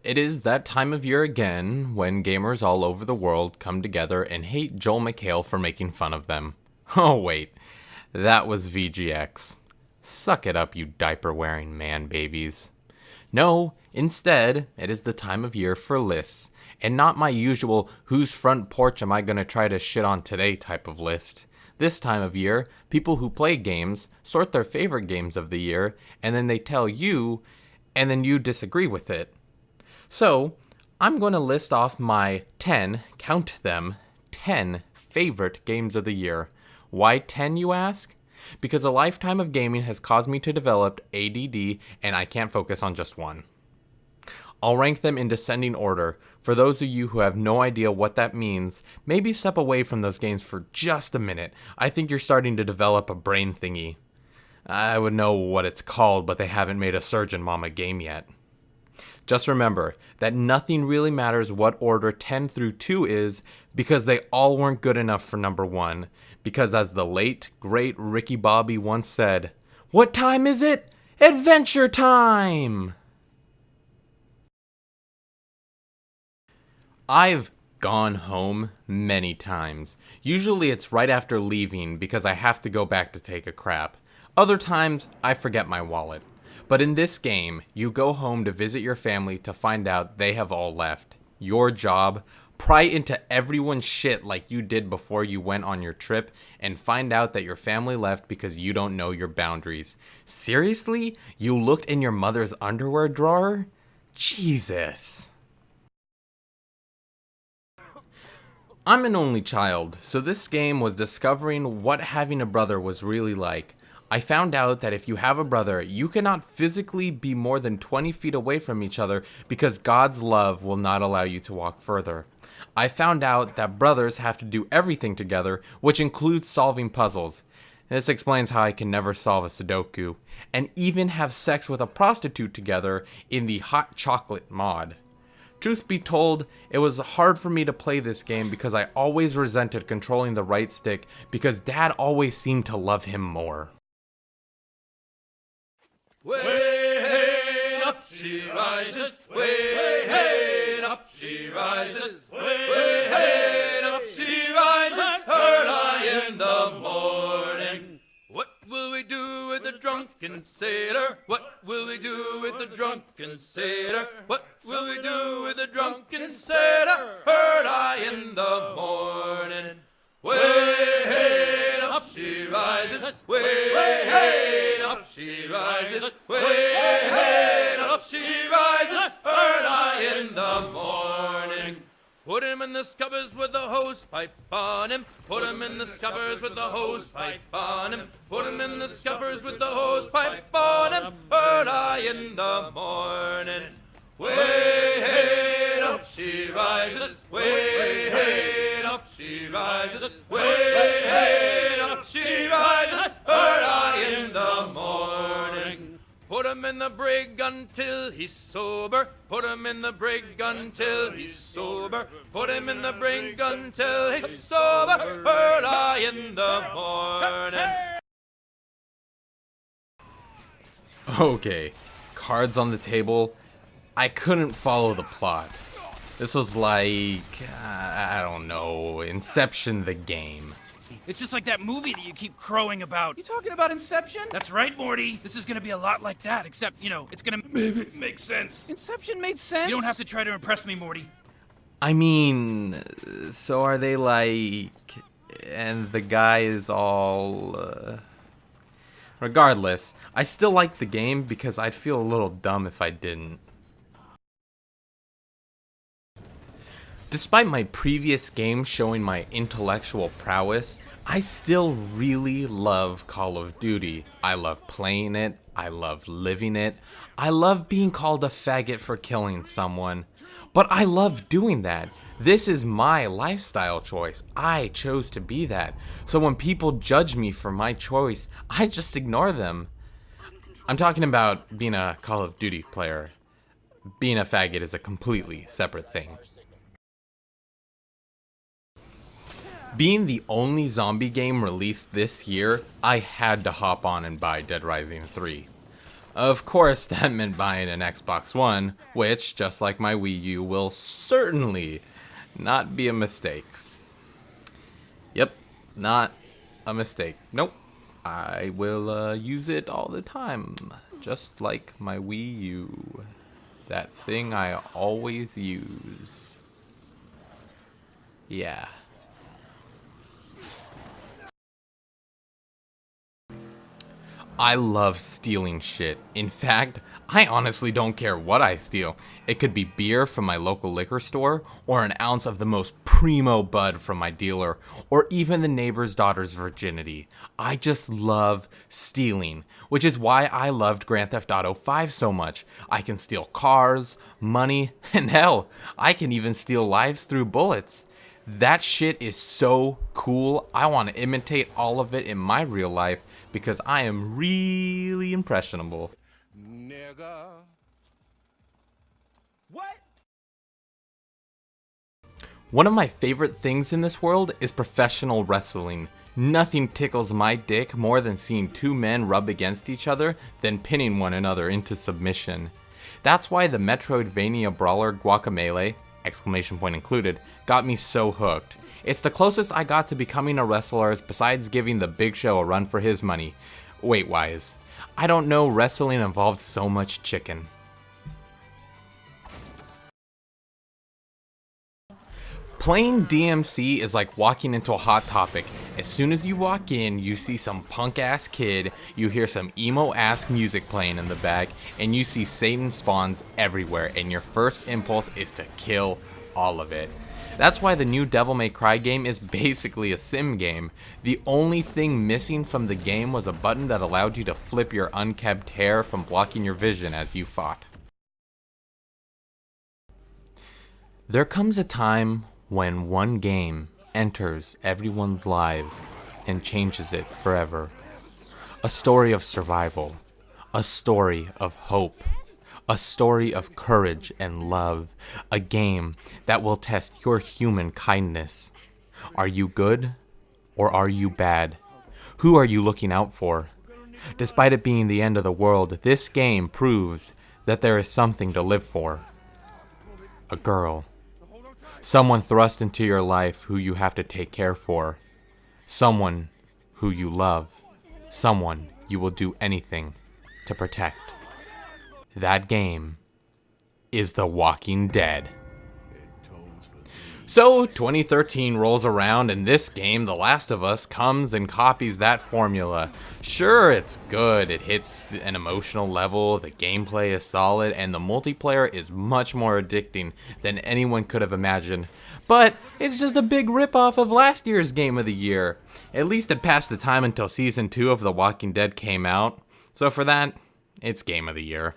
It is that time of year again when gamers all over the world come together and hate Joel McHale for making fun of them. Oh wait, that was VGX. Suck it up, you diaper-wearing man-babies. No, instead, it is the time of year for lists, and not my usual whose front porch am I gonna try to shit on today type of list. This time of year, people who play games sort their favorite games of the year, and then they tell you, and then you disagree with it. So, I'm going to list off my 10, count them, 10 favorite games of the year. Why 10, you ask? Because a lifetime of gaming has caused me to develop ADD and I can't focus on just one. I'll rank them in descending order. For those of you who have no idea what that means, maybe step away from those games for just a minute. I think you're starting to develop a brain thingy. I would know what it's called, but they haven't made a Surgeon Mama game yet. Just remember that nothing really matters what order 10 through 2 is because they all weren't good enough for number 1. Because as the late, great Ricky Bobby once said, "What time is it? Adventure time!" I've gone home many times. Usually it's right after leaving because I have to go back to take a crap. Other times I forget my wallet. But in this game, you go home to visit your family to find out they have all left. Your job, pry into everyone's shit like you did before you went on your trip and find out that your family left because you don't know your boundaries. Seriously? You looked in your mother's underwear drawer? Jesus. I'm an only child, so this game was discovering what having a brother was really like. I found out that if you have a brother, you cannot physically be more than 20 feet away from each other because God's love will not allow you to walk further. I found out that brothers have to do everything together, which includes solving puzzles. This explains how I can never solve a Sudoku, and even have sex with a prostitute together in the hot chocolate mod. Truth be told, it was hard for me to play this game because I always resented controlling the right stick because Dad always seemed to love him more. Way hey, up she rises, way hey, up she rises, way hey, up she rises, early in the morning. What will we do with the drunken sailor? What will we do with the drunken sailor? What will we do with the drunken sailor? Early in the morning. Way hey, up she rises, way hey, up she rises, way hey, up she rises, early in the morning. Put him in the scuppers with the hose pipe on him. Put him in the scuppers with the hose pipe on him. Put him in the scuppers with the hose pipe on him, early in the morning. Way hey, up she rises, way hey, up she rises, way hey, up she rises, early in the morning. Put him in the brig until he's sober. Put him in the brig until he's sober. Put him in the brig until he's sober, early in the morning. Okay, cards on the table. I couldn't follow the plot. This was like, I don't know, Inception the game. It's just like that movie that you keep crowing about. You talking about Inception? That's right, Morty. This is gonna be a lot like that, except, it's gonna maybe make sense. Inception made sense? You don't have to try to impress me, Morty. I mean, so are they like, and the guy is all, Regardless, I still like the game because I'd feel a little dumb if I didn't. Despite my previous game showing my intellectual prowess, I still really love Call of Duty. I love playing it, I love living it, I love being called a faggot for killing someone. But I love doing that. This is my lifestyle choice. I chose to be that. So when people judge me for my choice, I just ignore them. I'm talking about being a Call of Duty player. Being a faggot is a completely separate thing. Being the only zombie game released this year, I had to hop on and buy Dead Rising 3. Of course, that meant buying an Xbox One, which, just like my Wii U, will certainly not be a mistake. Yep, not a mistake. Nope. I will use it all the time, just like my Wii U. That thing I always use. Yeah. I love stealing shit. In fact, I honestly don't care what I steal. It could be beer from my local liquor store, or an ounce of the most primo bud from my dealer, or even the neighbor's daughter's virginity. I just love stealing, which is why I loved Grand Theft Auto 5 so much. I can steal cars, money, and hell, I can even steal lives through bullets. That shit is so cool. I want to imitate all of it in my real life because I am really impressionable. Nigga. What? One of my favorite things in this world is professional wrestling. Nothing tickles my dick more than seeing two men rub against each other than pinning one another into submission. That's why the Metroidvania brawler Guacamelee, exclamation point included, got me so hooked. It's the closest I got to becoming a wrestler besides giving the Big Show a run for his money. Weight-wise. I don't know wrestling involved so much chicken. Playing DMC is like walking into a Hot Topic. As soon as you walk in, you see some punk-ass kid, you hear some emo-ass music playing in the back, and you see Satan spawns everywhere, and your first impulse is to kill all of it. That's why the new Devil May Cry game is basically a sim game. The only thing missing from the game was a button that allowed you to flip your unkempt hair from blocking your vision as you fought. There comes a time when one game enters everyone's lives and changes it forever. A story of survival, a story of hope, a story of courage and love, a game that will test your human kindness. Are you good or are you bad? Who are you looking out for? Despite it being the end of the world, this game proves that there is something to live for. A girl. Someone thrust into your life who you have to take care for. Someone who you love. Someone you will do anything to protect. That game is The Walking Dead. So 2013 rolls around and this game, The Last of Us, comes and copies that formula. Sure, it's good, it hits an emotional level, the gameplay is solid, and the multiplayer is much more addicting than anyone could have imagined. But it's just a big ripoff of last year's Game of the Year. At least it passed the time until Season 2 of The Walking Dead came out. So for that, it's Game of the Year.